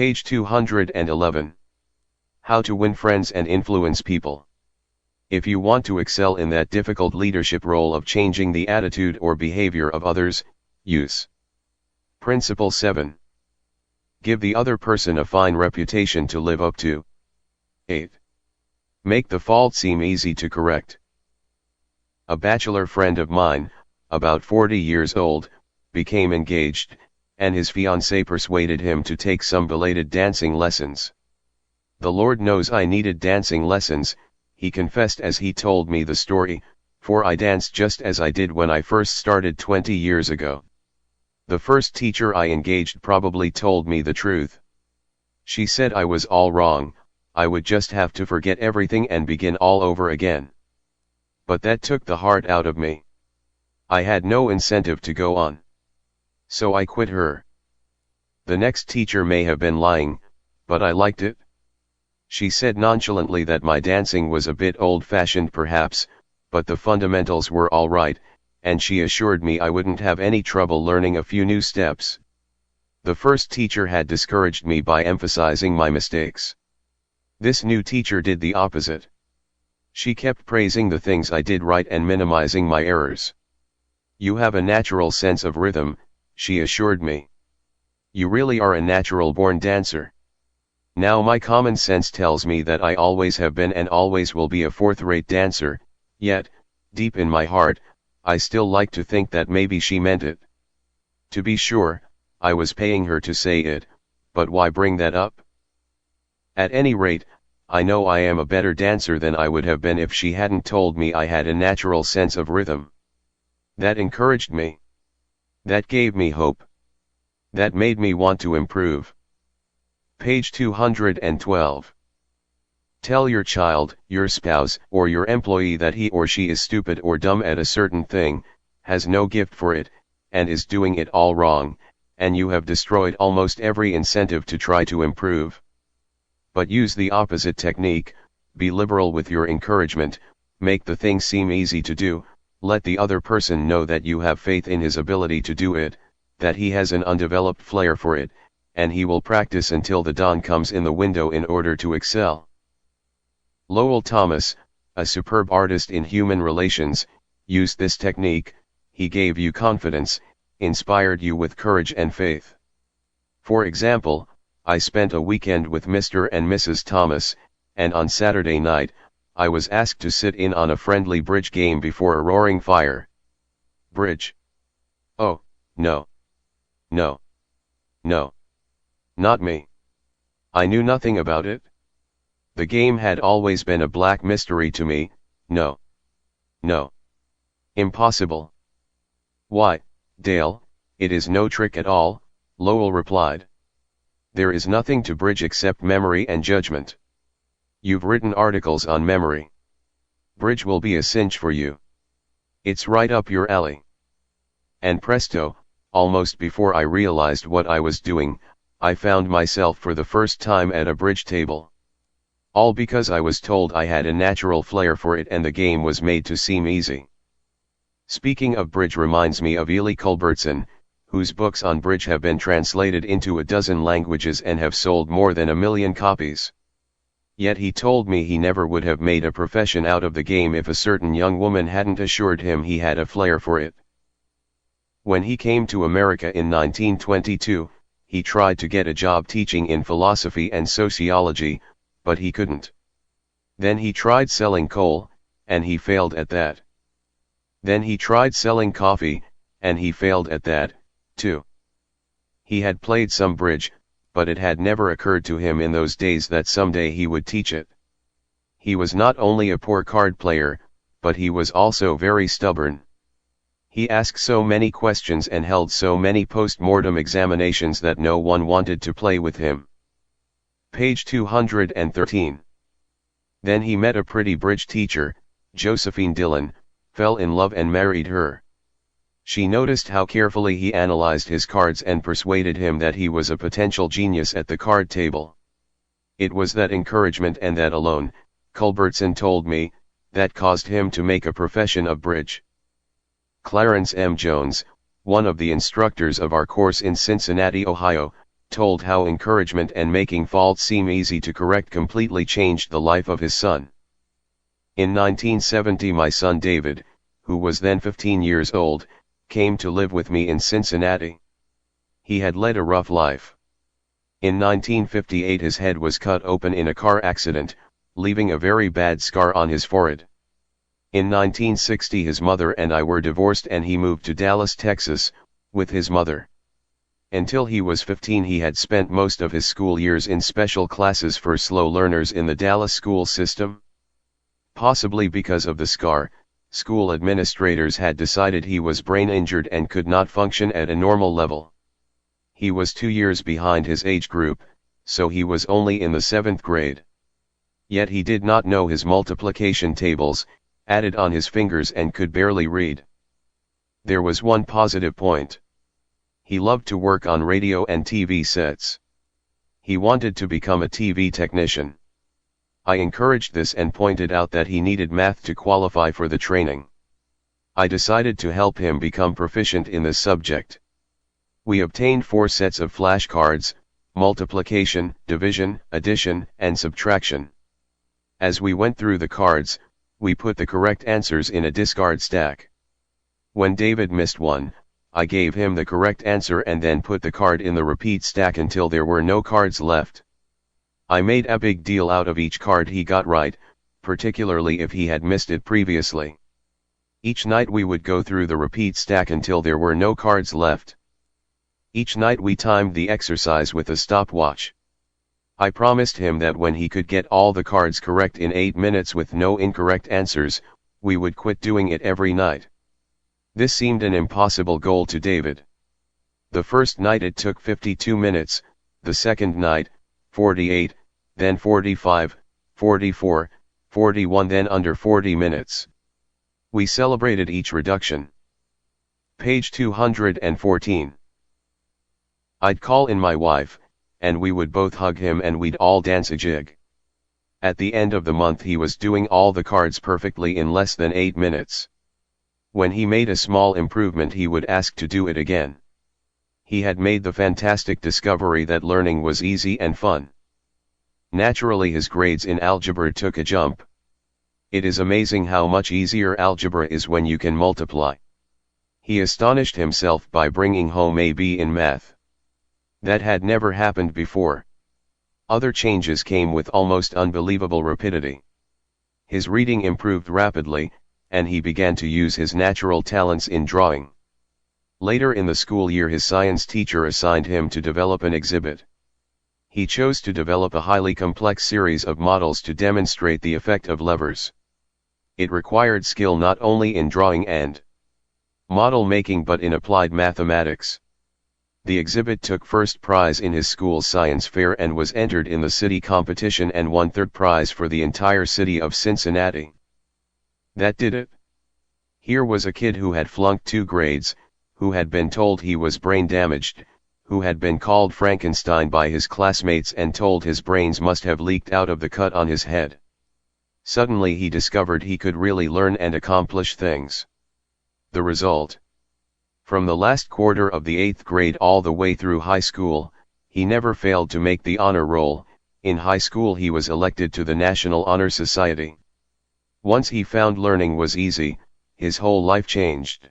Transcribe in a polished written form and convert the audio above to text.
Page 211. How to win friends and influence people. If you want to excel in that difficult leadership role of changing the attitude or behavior of others, use Principle 7. Give the other person a fine reputation to live up to. 8. Make the fault seem easy to correct. A bachelor friend of mine, about 40 years old, became engaged, and his fiancée persuaded him to take some belated dancing lessons. The Lord knows I needed dancing lessons, he confessed as he told me the story, for I danced just as I did when I first started 20 years ago. The first teacher I engaged probably told me the truth. She said I was all wrong, I would just have to forget everything and begin all over again. But that took the heart out of me. I had no incentive to go on. So I quit her. The next teacher may have been lying, but I liked it. She said nonchalantly that my dancing was a bit old-fashioned perhaps, but the fundamentals were all right, and she assured me I wouldn't have any trouble learning a few new steps. The first teacher had discouraged me by emphasizing my mistakes. This new teacher did the opposite. She kept praising the things I did right and minimizing my errors. You have a natural sense of rhythm, she assured me. You really are a natural-born dancer. Now my common sense tells me that I always have been and always will be a fourth-rate dancer, yet, deep in my heart, I still like to think that maybe she meant it. To be sure, I was paying her to say it, but why bring that up? At any rate, I know I am a better dancer than I would have been if she hadn't told me I had a natural sense of rhythm. That encouraged me. That gave me hope. That made me want to improve. Page 212. Tell your child, your spouse, or your employee that he or she is stupid or dumb at a certain thing, has no gift for it, and is doing it all wrong, and you have destroyed almost every incentive to try to improve. But use the opposite technique, be liberal with your encouragement, make the thing seem easy to do, let the other person know that you have faith in his ability to do it, that he has an undeveloped flair for it, and he will practice until the dawn comes in the window in order to excel. Lowell Thomas, a superb artist in human relations, used this technique. He gave you confidence, inspired you with courage and faith. For example, I spent a weekend with Mr. and Mrs. Thomas, and on Saturday night, I was asked to sit in on a friendly bridge game before a roaring fire. Bridge? Oh, no. No. No. Not me. I knew nothing about it. The game had always been a black mystery to me. No. No. Impossible. Why, Dale, it is no trick at all, Lowell replied. There is nothing to bridge except memory and judgment. You've written articles on memory. Bridge will be a cinch for you. It's right up your alley. And presto, almost before I realized what I was doing, I found myself for the first time at a bridge table. All because I was told I had a natural flair for it and the game was made to seem easy. Speaking of bridge reminds me of Ely Culbertson, whose books on bridge have been translated into a dozen languages and have sold more than 1 million copies. Yet he told me he never would have made a profession out of the game if a certain young woman hadn't assured him he had a flair for it. When he came to America in 1922, he tried to get a job teaching in philosophy and sociology, but he couldn't. Then he tried selling coal, and he failed at that. Then he tried selling coffee, and he failed at that, too. He had played some bridge, but it had never occurred to him in those days that someday he would teach it. He was not only a poor card player, but he was also very stubborn. He asked so many questions and held so many post-mortem examinations that no one wanted to play with him. Page 213. Then he met a pretty bridge teacher, Josephine Dillon, fell in love and married her. She noticed how carefully he analyzed his cards and persuaded him that he was a potential genius at the card table. It was that encouragement and that alone, Culbertson told me, that caused him to make a profession of bridge. Clarence M. Jones, one of the instructors of our course in Cincinnati, Ohio, told how encouragement and making faults seem easy to correct completely changed the life of his son. In 1970 my son David, who was then 15 years old, came to live with me in Cincinnati. He had led a rough life. In 1958 his head was cut open in a car accident, leaving a very bad scar on his forehead. In 1960 his mother and I were divorced and he moved to Dallas, Texas, with his mother. Until he was 15 he had spent most of his school years in special classes for slow learners in the Dallas school system. Possibly because of the scar, school administrators had decided he was brain injured and could not function at a normal level. He was 2 years behind his age group, so he was only in the 7th grade. Yet he did not know his multiplication tables, added on his fingers and could barely read. There was one positive point. He loved to work on radio and TV sets. He wanted to become a TV technician. I encouraged this and pointed out that he needed math to qualify for the training. I decided to help him become proficient in this subject. We obtained 4 sets of flashcards: multiplication, division, addition, and subtraction. As we went through the cards, we put the correct answers in a discard stack. When David missed one, I gave him the correct answer and then put the card in the repeat stack until there were no cards left. I made a big deal out of each card he got right, particularly if he had missed it previously. Each night we would go through the repeat stack until there were no cards left. Each night we timed the exercise with a stopwatch. I promised him that when he could get all the cards correct in 8 minutes with no incorrect answers, we would quit doing it every night. This seemed an impossible goal to David. The first night it took 52 minutes, the second night, 48, then 45, 44, 41, then under 40 minutes. We celebrated each reduction. Page 214. I'd call in my wife, and we would both hug him and we'd all dance a jig. At the end of the month he was doing all the cards perfectly in less than 8 minutes. When he made a small improvement he would ask to do it again. He had made the fantastic discovery that learning was easy and fun. Naturally his grades in algebra took a jump. It is amazing how much easier algebra is when you can multiply. He astonished himself by bringing home a B in math. That had never happened before. Other changes came with almost unbelievable rapidity. His reading improved rapidly, and he began to use his natural talents in drawing. Later in the school year his science teacher assigned him to develop an exhibit. He chose to develop a highly complex series of models to demonstrate the effect of levers. It required skill not only in drawing and model making but in applied mathematics. The exhibit took first prize in his school's science fair and was entered in the city competition and won third prize for the entire city of Cincinnati. That did it. Here was a kid who had flunked 2 grades, who had been told he was brain damaged, who had been called Frankenstein by his classmates and told his brains must have leaked out of the cut on his head. Suddenly he discovered he could really learn and accomplish things. The result? From the last quarter of the 8th grade all the way through high school, he never failed to make the honor roll. In high school he was elected to the National Honor Society. Once he found learning was easy, his whole life changed.